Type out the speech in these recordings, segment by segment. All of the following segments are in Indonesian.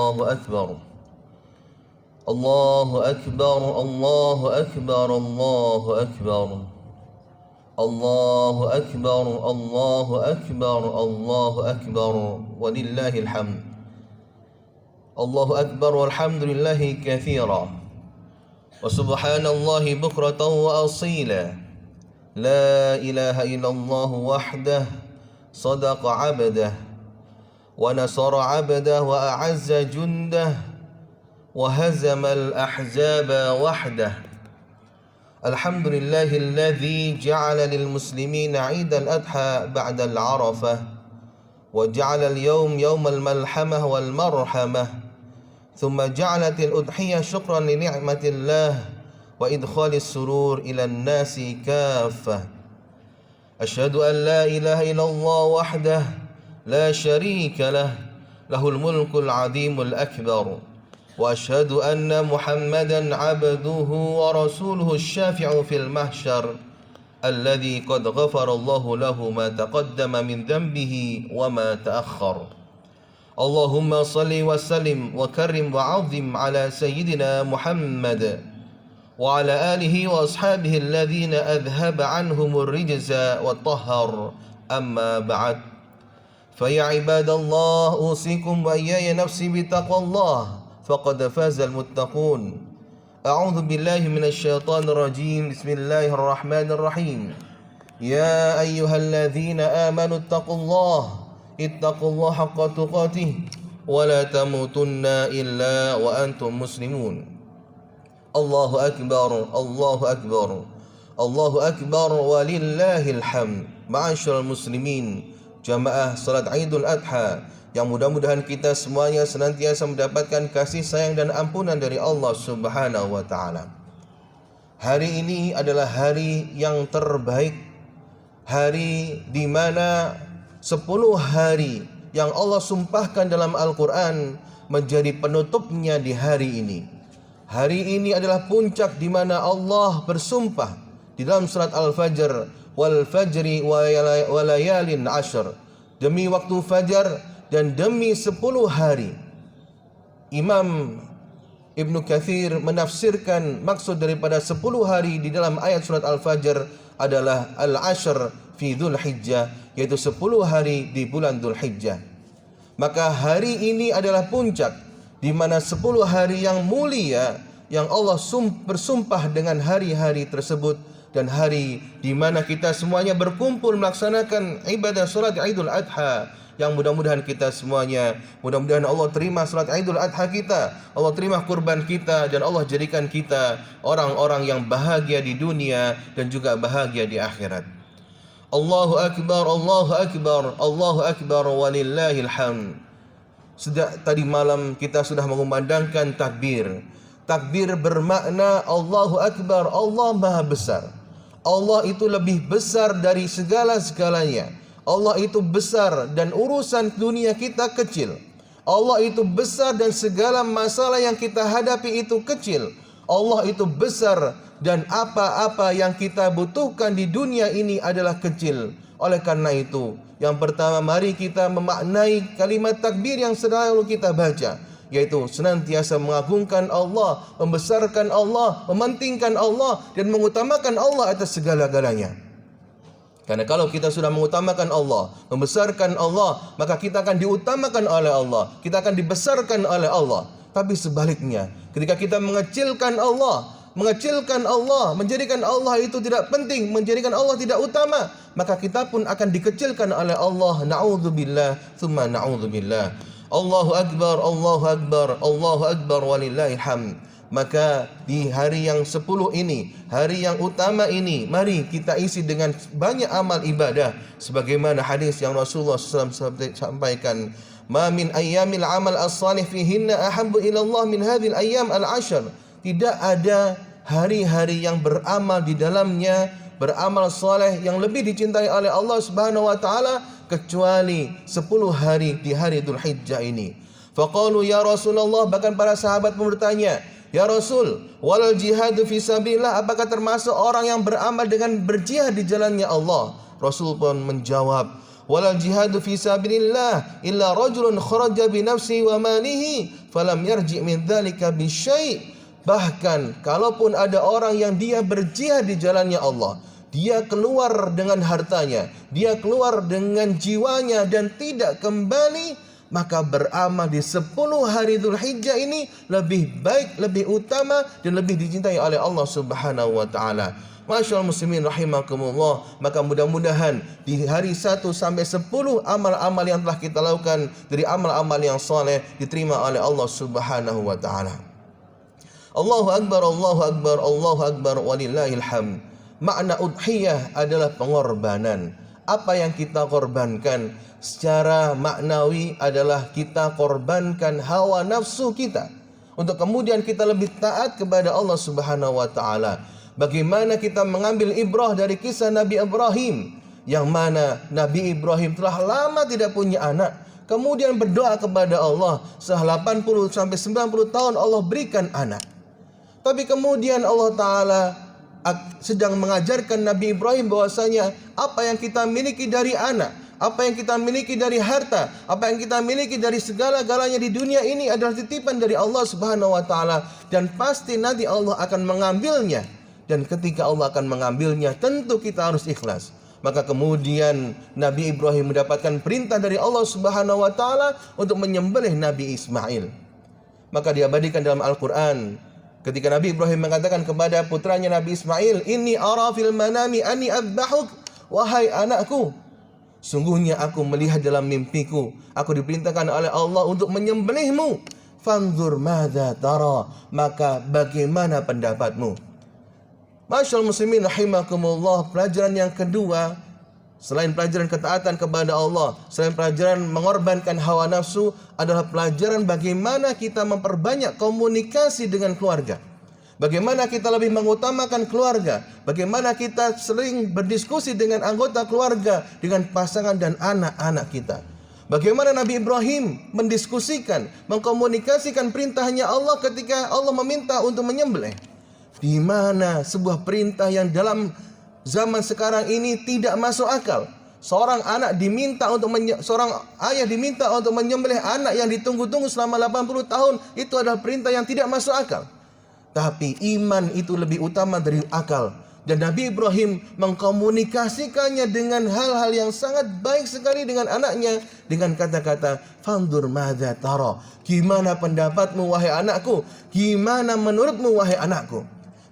الله أكبر الله أكبر الله أكبر الله أكبر الله أكبر الله أكبر الله أكبر ولله الحمد الله أكبر والحمد لله كثيرا وسبحان الله بكرة وأصيلا لا إله إلا الله وحده صدق عبده ونصر عبده وأعز جنده وهزم الأحزاب وحده الحمد لله الذي جعل للمسلمين عيد الأضحى بعد العرفة وجعل اليوم يوم الملحمة والمرحمة ثم جعلت الأضحية شكرا لنعمة الله وإدخال السرور إلى الناس كافة أشهد أن لا إله إلا الله وحده لا شريك له له الملك العظيم الأكبر وأشهد أن محمدا عبده ورسوله الشافع في المحشر الذي قد غفر الله له ما تقدم من ذنبه وما تأخر اللهم صل وسلم وكرم وعظم على سيدنا محمد وعلى آله وأصحابه الذين أذهب عنهم الرجز والطهر أما بعد فيا عباد الله أوصيكم وإياي نفسي بتقوى الله فقد فاز المتقون أعوذ بالله من الشيطان الرجيم بسم الله الرحمن الرحيم يا أيها الذين آمنوا اتقوا الله حق تقاته ولا تموتن إلا وأنتم مسلمون الله أكبر الله أكبر الله أكبر ولله الحمد معاشر المسلمين jamaah salat Idul Adha yang mudah-mudahan kita semuanya senantiasa mendapatkan kasih sayang dan ampunan dari Allah Subhanahu wa taala. Hari ini adalah hari yang terbaik, hari di mana 10 hari yang Allah sumpahkan dalam Al-Qur'an menjadi penutupnya di hari ini. Hari ini adalah puncak di mana Allah bersumpah di dalam surat Al-Fajr, wal fajri wa layalin ashr, demi waktu fajar dan demi 10 hari. Imam Ibnu Katsir menafsirkan maksud daripada 10 hari di dalam ayat surat Al-Fajr adalah al-ashr fi Dzulhijjah, yaitu 10 hari di bulan Dzulhijjah. Maka hari ini adalah puncak di mana 10 hari yang mulia yang Allah bersumpah dengan hari-hari tersebut, dan hari di mana kita semuanya berkumpul melaksanakan ibadah salat Idul Adha, yang mudah-mudahan kita semuanya, mudah-mudahan Allah terima salat Idul Adha kita, Allah terima kurban kita, dan Allah jadikan kita orang-orang yang bahagia di dunia dan juga bahagia di akhirat. Allahu Akbar, Allahu Akbar, Allahu Akbar walillahil hamd. Sejak tadi malam kita sudah mengumandangkan takbir. Takbir bermakna Allahu Akbar, Allah Maha Besar. Allah itu lebih besar dari segala-segalanya. Allah itu besar dan urusan dunia kita kecil. Allah itu besar dan segala masalah yang kita hadapi itu kecil. Allah itu besar dan apa-apa yang kita butuhkan di dunia ini adalah kecil. Oleh karena itu, yang pertama mari kita memaknai kalimat takbir yang selalu kita baca, yaitu senantiasa mengagungkan Allah, membesarkan Allah, mementingkan Allah, dan mengutamakan Allah atas segala-galanya. Karena kalau kita sudah mengutamakan Allah, membesarkan Allah, maka kita akan diutamakan oleh Allah, kita akan dibesarkan oleh Allah. Tapi sebaliknya, ketika kita mengecilkan Allah, menjadikan Allah itu tidak penting, menjadikan Allah tidak utama, maka kita pun akan dikecilkan oleh Allah. Na'udzubillah, tsumma na'udzubillah. Allahu Akbar, Allahu Akbar, Allahu Akbar walillahil hamd. Maka di hari yang 10 ini, hari yang utama ini, mari kita isi dengan banyak amal ibadah, sebagaimana hadis yang Rasulullah SAW sampaikan, ma min ayyamil amal as-salih fihinna ahabbu ila Allah min hadhil ayyam al-ashr. Tidak ada hari-hari yang beramal di dalamnya, beramal saleh yang lebih dicintai oleh Allah Subhanahu wa taala kecuali 10 hari di hari Dzulhijjah ini. Faqalu ya Rasulullah, bahkan para sahabat pun bertanya, ya Rasul, wal jihadu fi sabilillah, apakah termasuk orang yang beramal dengan berjihad di jalannya Allah? Rasul pun menjawab, walal jihadu fi sabilillah illa rajulun kharaja bi nafsihi wa malihi falam yarji' min dzalika bi syai'. Bahkan kalaupun ada orang yang dia berjihad di jalannya Allah, dia keluar dengan hartanya, dia keluar dengan jiwanya dan tidak kembali, maka beramal di 10 hari Dzulhijjah ini lebih baik, lebih utama dan lebih dicintai oleh Allah Subhanahu wa taala. Masyaallah muslimin rahimakumullah, maka mudah-mudahan di hari 1 sampai 10 amal-amal yang telah kita lakukan dari amal-amal yang saleh diterima oleh Allah Subhanahu wa taala. Allahu akbar, Allahu akbar, Allahu akbar walillahil hamd. Makna udhiyah adalah pengorbanan. Apa yang kita korbankan secara maknawi adalah kita korbankan hawa nafsu kita untuk kemudian kita lebih taat kepada Allah Subhanahu wa taala. Bagaimana kita mengambil ibrah dari kisah Nabi Ibrahim, yang mana Nabi Ibrahim telah lama tidak punya anak, kemudian berdoa kepada Allah, setelah 80 sampai 90 tahun Allah berikan anak. Tapi kemudian Allah taala sedang mengajarkan Nabi Ibrahim bahwasanya apa yang kita miliki dari anak, apa yang kita miliki dari harta, apa yang kita miliki dari segala-galanya di dunia ini adalah titipan dari Allah Subhanahu wa taala, dan pasti nanti Allah akan mengambilnya. Dan ketika Allah akan mengambilnya, tentu kita harus ikhlas. Maka kemudian Nabi Ibrahim mendapatkan perintah dari Allah Subhanahu wa taala untuk menyembelih Nabi Ismail. Maka diabadikan dalam Al-Qur'an ketika Nabi Ibrahim mengatakan kepada putranya Nabi Ismail, "Inni ara fil manami anni adbahuk." Wahai anakku, sungguhnya aku melihat dalam mimpiku, aku diperintahkan oleh Allah untuk menyembelihmu. Fanzur madza tara, maka bagaimana pendapatmu? Masyaallah muslimin rahimakumullah, pelajaran yang kedua selain pelajaran ketaatan kepada Allah, selain pelajaran mengorbankan hawa nafsu, adalah pelajaran bagaimana kita memperbanyak komunikasi dengan keluarga. Bagaimana kita lebih mengutamakan keluarga, bagaimana kita sering berdiskusi dengan anggota keluarga, dengan pasangan dan anak-anak kita. Bagaimana Nabi Ibrahim mendiskusikan, mengkomunikasikan perintahnya Allah ketika Allah meminta untuk menyembelih. Di mana sebuah perintah yang dalam zaman sekarang ini tidak masuk akal. Seorang ayah diminta untuk menyembelih anak yang ditunggu-tunggu selama 80 tahun. Itu adalah perintah yang tidak masuk akal. Tapi iman itu lebih utama dari akal. Dan Nabi Ibrahim mengkomunikasikannya dengan hal-hal yang sangat baik sekali dengan anaknya, dengan kata-kata, "Fandur madza tara." Gimana pendapatmu wahai anakku? Gimana menurutmu wahai anakku?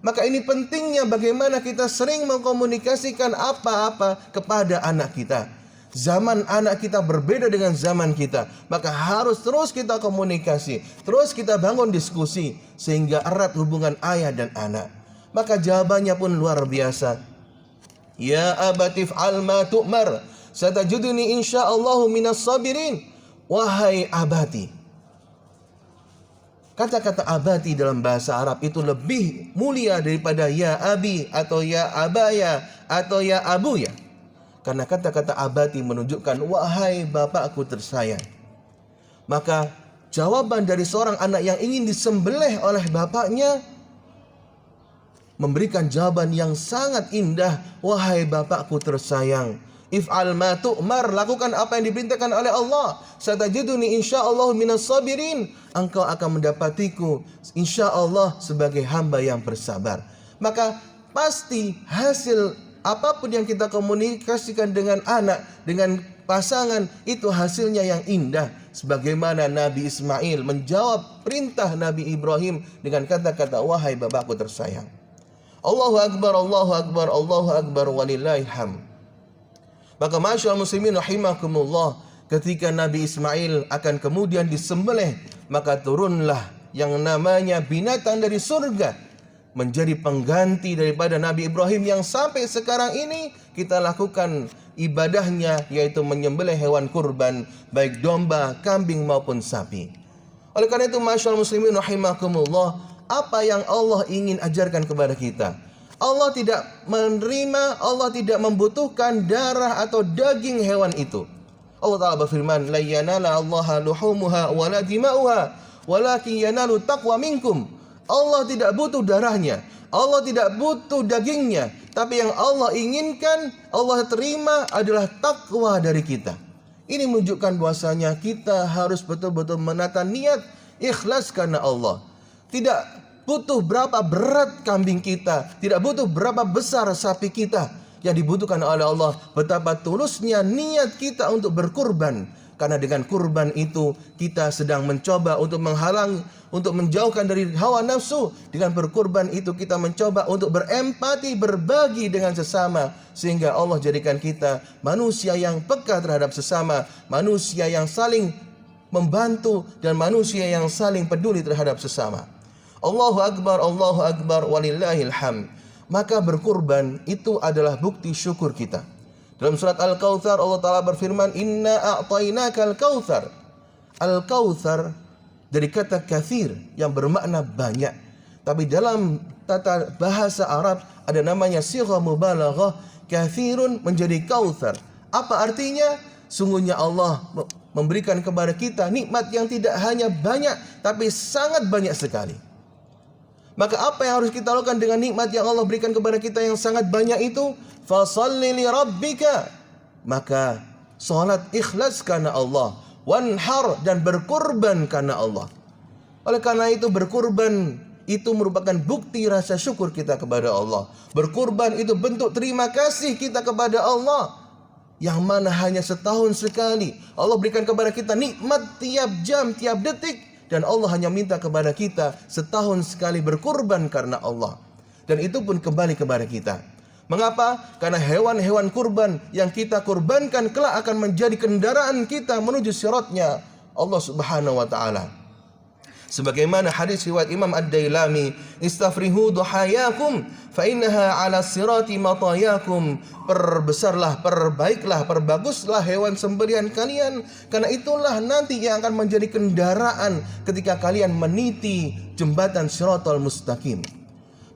Maka ini pentingnya bagaimana kita sering mengkomunikasikan apa-apa kepada anak kita. Zaman anak kita berbeda dengan zaman kita, maka harus terus kita komunikasi, terus kita bangun diskusi sehingga erat hubungan ayah dan anak. Maka jawabannya pun luar biasa. Ya abatif al ma tu'mar, satajuduni insyaallahu minas sabirin. Wahai abati. Kata-kata abati dalam bahasa Arab itu lebih mulia daripada ya abi atau ya abaya atau ya abuya. Karena kata-kata abati menunjukkan wahai bapakku tersayang. Maka jawaban dari seorang anak yang ingin disembelih oleh bapaknya memberikan jawaban yang sangat indah, wahai bapakku tersayang. If'al ma tu'mar, lakukan apa yang diperintahkan oleh Allah. Satajiduni insyaallah minas sabirin. Engkau akan mendapatiku insyaallah sebagai hamba yang bersabar. Maka pasti hasil apapun yang kita komunikasikan dengan anak, dengan pasangan, itu hasilnya yang indah. Sebagaimana Nabi Ismail menjawab perintah Nabi Ibrahim dengan kata-kata, wahai bapakku tersayang. Allahu akbar, Allahu akbar, Allahu akbar walillahil hamd. Maka masyaallah muslimin rahimakumullah, ketika Nabi Ismail akan kemudian disembelih, maka turunlah yang namanya binatang dari surga menjadi pengganti daripada Nabi Ibrahim yang sampai sekarang ini kita lakukan ibadahnya, yaitu menyembelih hewan kurban, baik domba, kambing maupun sapi. Oleh karena itu masyaallah muslimin rahimakumullah, apa yang Allah ingin ajarkan kepada kita? Allah tidak menerima, Allah tidak membutuhkan darah atau daging hewan itu. Allah Ta'ala berfirman, la yanala Allaha luhumuha wala dima'uha walakin yanalu taqwa minkum. Allah tidak butuh darahnya, Allah tidak butuh dagingnya, tapi yang Allah inginkan, Allah terima adalah takwa dari kita. Ini menunjukkan bahwasanya kita harus betul-betul menata niat ikhlas karena Allah. Tidak butuh berapa berat kambing kita, tidak butuh berapa besar sapi kita. Yang dibutuhkan oleh Allah, betapa tulusnya niat kita untuk berkurban. Karena dengan kurban itu kita sedang mencoba untuk menghalang, untuk menjauhkan dari hawa nafsu. Dengan berkurban itu kita mencoba untuk berempati, berbagi dengan sesama. Sehingga Allah jadikan kita manusia yang peka terhadap sesama, manusia yang saling membantu, dan manusia yang saling peduli terhadap sesama. Allahu Akbar, walillahil hamd. Maka berkurban itu adalah bukti syukur kita. Dalam surat Al-Kautsar Allah Ta'ala berfirman, Inna a'tainakal kautsar. Al-Kautsar dari kata kathir yang bermakna banyak. Tapi dalam tata bahasa Arab ada namanya sighah mubalaghah, kathirun menjadi kautsar. Apa artinya? Sungguhnya Allah memberikan kepada kita nikmat yang tidak hanya banyak, tapi sangat banyak sekali. Maka apa yang harus kita lakukan dengan nikmat yang Allah berikan kepada kita yang sangat banyak itu? Fasalli li rabbika. Maka salat ikhlas karena Allah. Wanhar, dan berkurban karena Allah. Oleh karena itu berkurban itu merupakan bukti rasa syukur kita kepada Allah. Berkurban itu bentuk terima kasih kita kepada Allah, yang mana hanya setahun sekali Allah berikan kepada kita nikmat tiap jam, tiap detik. Dan Allah hanya minta kepada kita setahun sekali berkurban karena Allah. Dan itu pun kembali kepada kita. Mengapa? Karena hewan-hewan kurban yang kita kurbankan kelak akan menjadi kendaraan kita menuju siratnya Allah Subhanahu wa Ta'ala. Sebagaimana hadis riwayat Imam Ad-Dailami, istafrihu duhayakum fa innaha ala sirati matayakum. Perbesarlah, perbaiklah, perbaguslah hewan sembelihan kalian, karena itulah nanti yang akan menjadi kendaraan ketika kalian meniti jembatan Shiratal Mustaqim.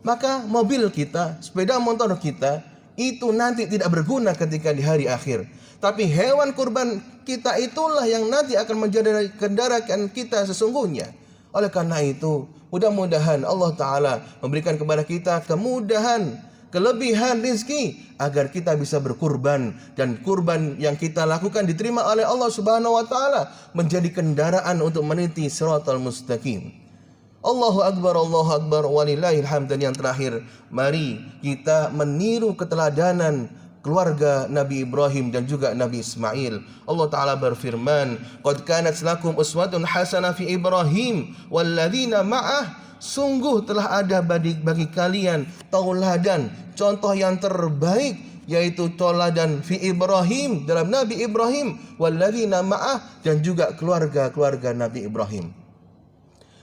Maka mobil kita, sepeda motor kita itu nanti tidak berguna ketika di hari akhir. Tapi hewan kurban kita itulah yang nanti akan menjadi kendaraan kita sesungguhnya. Oleh karena itu, mudah-mudahan Allah Ta'ala memberikan kepada kita kemudahan, kelebihan rizki agar kita bisa berkurban, dan kurban yang kita lakukan diterima oleh Allah Subhanahu wa Ta'ala menjadi kendaraan untuk meniti Shiratal Mustaqim. Allahu Akbar, walillahil hamd. Dan yang terakhir, mari kita meniru keteladanan keluarga Nabi Ibrahim dan juga Nabi Ismail. Allah Ta'ala berfirman, Qad kanat lakum uswatun hasanah fi Ibrahim walladzina ma'ah. Sungguh telah ada bagi kalian tauladan, contoh yang terbaik, yaitu tauladan fi Ibrahim, dalam Nabi Ibrahim, walladzina ma'ah, dan juga keluarga-keluarga Nabi Ibrahim.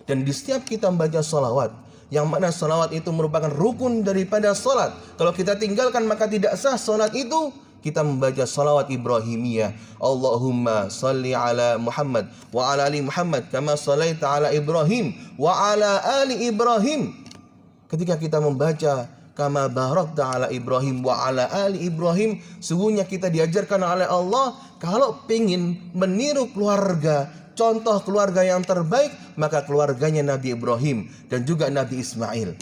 Dan di setiap kita membaca salawat, yang mana salawat itu merupakan rukun daripada salat, kalau kita tinggalkan maka tidak sah salat itu. Kita membaca salawat Ibrahimiyah, Allahumma salli ala Muhammad wa ala ali Muhammad kama sallaita ala Ibrahim wa ala ali Ibrahim. Ketika kita membaca kama barakta ala Ibrahim wa ala ali Ibrahim, sungguhnya kita diajarkan oleh Allah, kalau ingin meniru keluarga, contoh keluarga yang terbaik, maka keluarganya Nabi Ibrahim dan juga Nabi Ismail.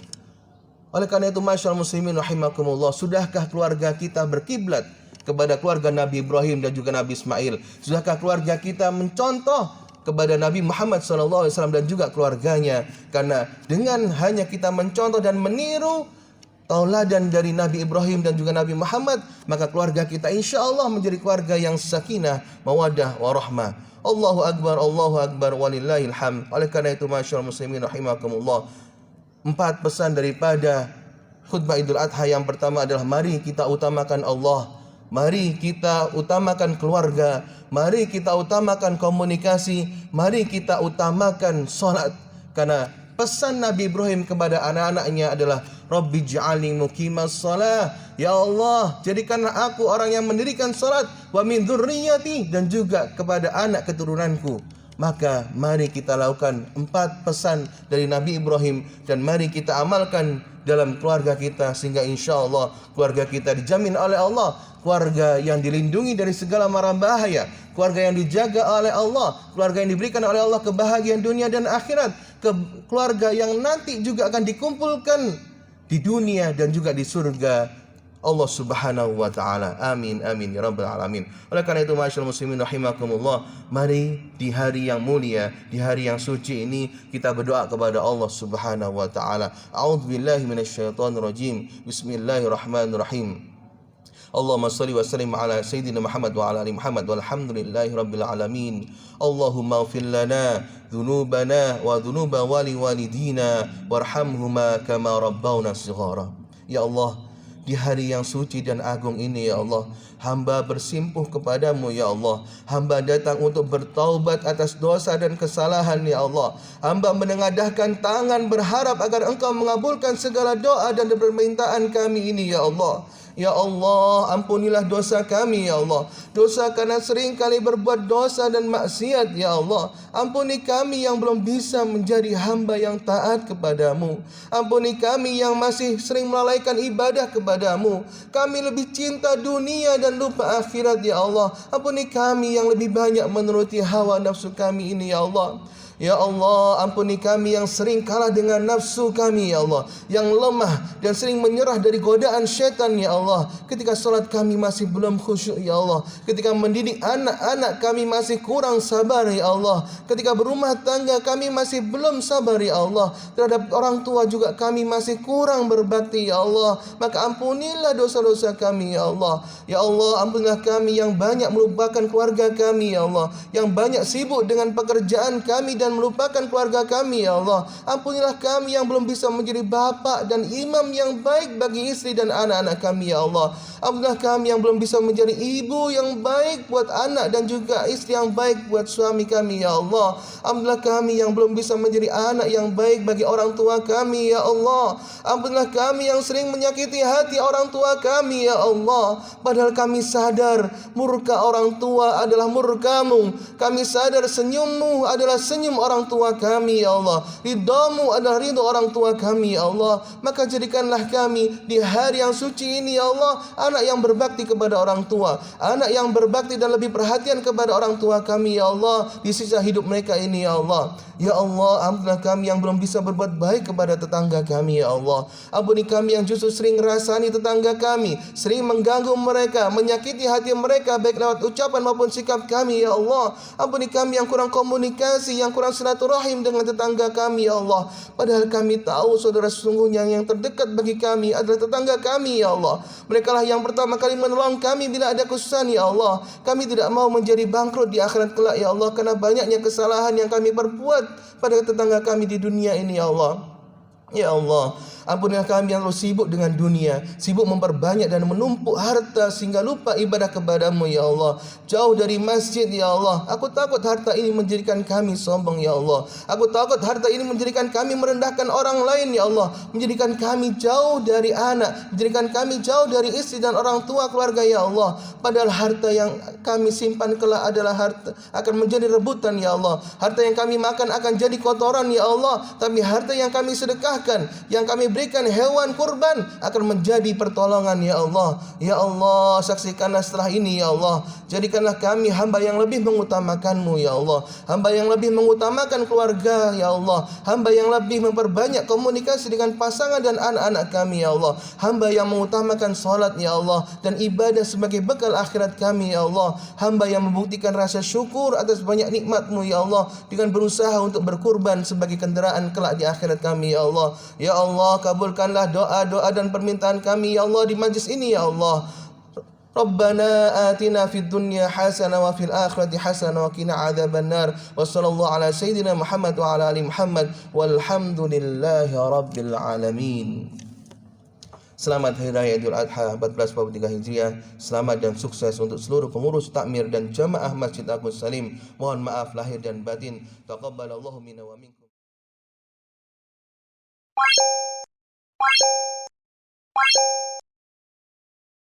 Oleh karena itu, masyaallah muslimin rahimakumullah, sudahkah keluarga kita berkiblat kepada keluarga Nabi Ibrahim dan juga Nabi Ismail? Sudahkah keluarga kita mencontoh kepada Nabi Muhammad SAW dan juga keluarganya? Karena dengan hanya kita mencontoh dan meniru tauladan dari Nabi Ibrahim dan juga Nabi Muhammad, maka keluarga kita insya Allah menjadi keluarga yang sakinah, mawaddah, warahmah. Allahu Akbar, walillahil hamd. Oleh karena itu, masyaallah muslimin rahimakumullah, 4 pesan daripada khutbah Idul Adha. Yang pertama adalah mari kita utamakan Allah, mari kita utamakan keluarga, mari kita utamakan komunikasi, mari kita utamakan salat. Karena pesan Nabi Ibrahim kepada anak-anaknya adalah Rabbi ja'alni muqimas shalah. Ya Allah, jadikanlah aku orang yang mendirikan salat, wa min dzurriyyati, dan juga kepada anak keturunanku. Maka mari kita lakukan 4 pesan dari Nabi Ibrahim dan mari kita amalkan dalam keluarga kita, sehingga insya Allah keluarga kita dijamin oleh Allah, keluarga yang dilindungi dari segala mara bahaya, keluarga yang dijaga oleh Allah, keluarga yang diberikan oleh Allah kebahagiaan dunia dan akhirat, keluarga yang nanti juga akan dikumpulkan di dunia dan juga di surga Allah Subhanahu wa taala. Amin amin ya rabbal alamin. Oleh karena itu masyaallah muslimin rahimakumullah, mari di hari yang mulia, di hari yang suci ini kita berdoa kepada Allah Subhanahu wa taala. A'udzubillahi minasyaitonir rajim. Bismillahirrahmanirrahim. Allahumma salli wa sallim ala sayyidina Muhammad wa ala ali Muhammad walhamdulillahi rabbil alamin. Allahumma ighfir lana dhunubana wa dhunuba walidina warhamhuma kama rabbawna shighara. Ya Allah, di hari yang suci dan agung ini ya Allah, hamba bersimpuh kepadamu ya Allah. Hamba datang untuk bertaubat atas dosa dan kesalahan ya Allah. Hamba menengadahkan tangan berharap agar Engkau mengabulkan segala doa dan permintaan kami ini ya Allah. Ya Allah, ampunilah dosa kami ya Allah. Dosa karena sering kali berbuat dosa dan maksiat ya Allah. Ampuni kami yang belum bisa menjadi hamba yang taat kepadamu. Ampuni kami yang masih sering melalaikan ibadah kepadamu. Kami lebih cinta dunia dan lupa akhirat ya Allah. Ampuni kami yang lebih banyak menuruti hawa nafsu kami ini ya Allah. Ya Allah, ampuni kami yang sering kalah dengan nafsu kami ya Allah, yang lemah dan sering menyerah dari godaan syaitan ya Allah. Ketika salat kami masih belum khusyuk ya Allah. Ketika mendidik anak-anak kami masih kurang sabar ya Allah. Ketika berumah tangga kami masih belum sabar ya Allah. Terhadap orang tua juga kami masih kurang berbakti ya Allah. Maka ampunilah dosa-dosa kami ya Allah. Ya Allah, ampunilah kami yang banyak melupakan keluarga kami ya Allah, yang banyak sibuk dengan pekerjaan kami dan melupakan keluarga kami ya Allah. Ampunilah kami yang belum bisa menjadi bapa dan imam yang baik bagi istri dan anak-anak kami ya Allah. Ampunilah kami yang belum bisa menjadi ibu yang baik buat anak dan juga istri yang baik buat suami kami ya Allah. Ampunilah kami yang belum bisa menjadi anak yang baik bagi orang tua kami ya Allah. Ampunilah kami yang sering menyakiti hati orang tua kami ya Allah. Padahal kami sadar murka orang tua adalah murkamu. Kami sadar senyummu adalah senyum orang tua kami ya Allah. Ridhamu adalah ridha orang tua kami ya Allah. Maka jadikanlah kami di hari yang suci ini ya Allah, anak yang berbakti kepada orang tua, anak yang berbakti dan lebih perhatian kepada orang tua kami ya Allah di sisa hidup mereka ini ya Allah. Ya Allah, ampunilah kami yang belum bisa berbuat baik kepada tetangga kami ya Allah. Ampuni kami yang justru sering ngerasani tetangga kami, sering mengganggu mereka, menyakiti hati mereka baik lewat ucapan maupun sikap kami ya Allah. Ampuni kami yang kurang komunikasi, yang kurang silaturahim dengan tetangga kami ya Allah. Padahal kami tahu saudara sesungguhnya yang terdekat bagi kami adalah tetangga kami ya Allah. Mereka lah yang pertama kali menolong kami bila ada kesusahan ya Allah. Kami tidak mau menjadi bangkrut di akhirat kelak ya Allah, karena banyaknya kesalahan yang kami perbuat pada tetangga kami di dunia ini ya Allah. Ya Allah, ampunilah kami yang sibuk dengan dunia, sibuk memperbanyak dan menumpuk harta sehingga lupa ibadah kepadamu ya Allah. Jauh dari masjid ya Allah. Aku takut harta ini menjadikan kami sombong ya Allah. Aku takut harta ini menjadikan kami merendahkan orang lain ya Allah, menjadikan kami jauh dari anak, menjadikan kami jauh dari istri dan orang tua keluarga ya Allah. Padahal harta yang kami simpan kelak adalah harta akan menjadi rebutan ya Allah. Harta yang kami makan akan jadi kotoran ya Allah. Tapi harta yang kami sedekahkan, yang kami berikan hewan kurban akan menjadi pertolongan ya Allah. Ya Allah, saksikanlah setelah ini ya Allah. Jadikanlah kami hamba yang lebih mengutamakanmu ya Allah. Hamba yang lebih mengutamakan keluarga ya Allah. Hamba yang lebih memperbanyak komunikasi dengan pasangan dan anak-anak kami ya Allah. Hamba yang mengutamakan salat ya Allah dan ibadah sebagai bekal akhirat kami ya Allah. Hamba yang membuktikan rasa syukur atas banyak nikmat-Mu ya Allah dengan berusaha untuk berkurban sebagai kendaraan kelak di akhirat kami ya Allah. Ya Allah, kabulkanlah doa-doa dan permintaan kami ya Allah di majlis ini ya Allah. Rabbana atina fid dunya hasanah wa fil akhirati hasanah wa qina adzabannar. Wa sallallahu ala sayyidina Muhammad wa ala ali Muhammad walhamdulillahi rabbil alamin. Selamat Hari Raya Idul Adha 1443 Hijriah. Selamat dan sukses untuk seluruh pengurus takmir dan jamaah Masjid Agus Salim. Mohon maaf lahir dan batin. Taqabbalallahu minna wa minkum.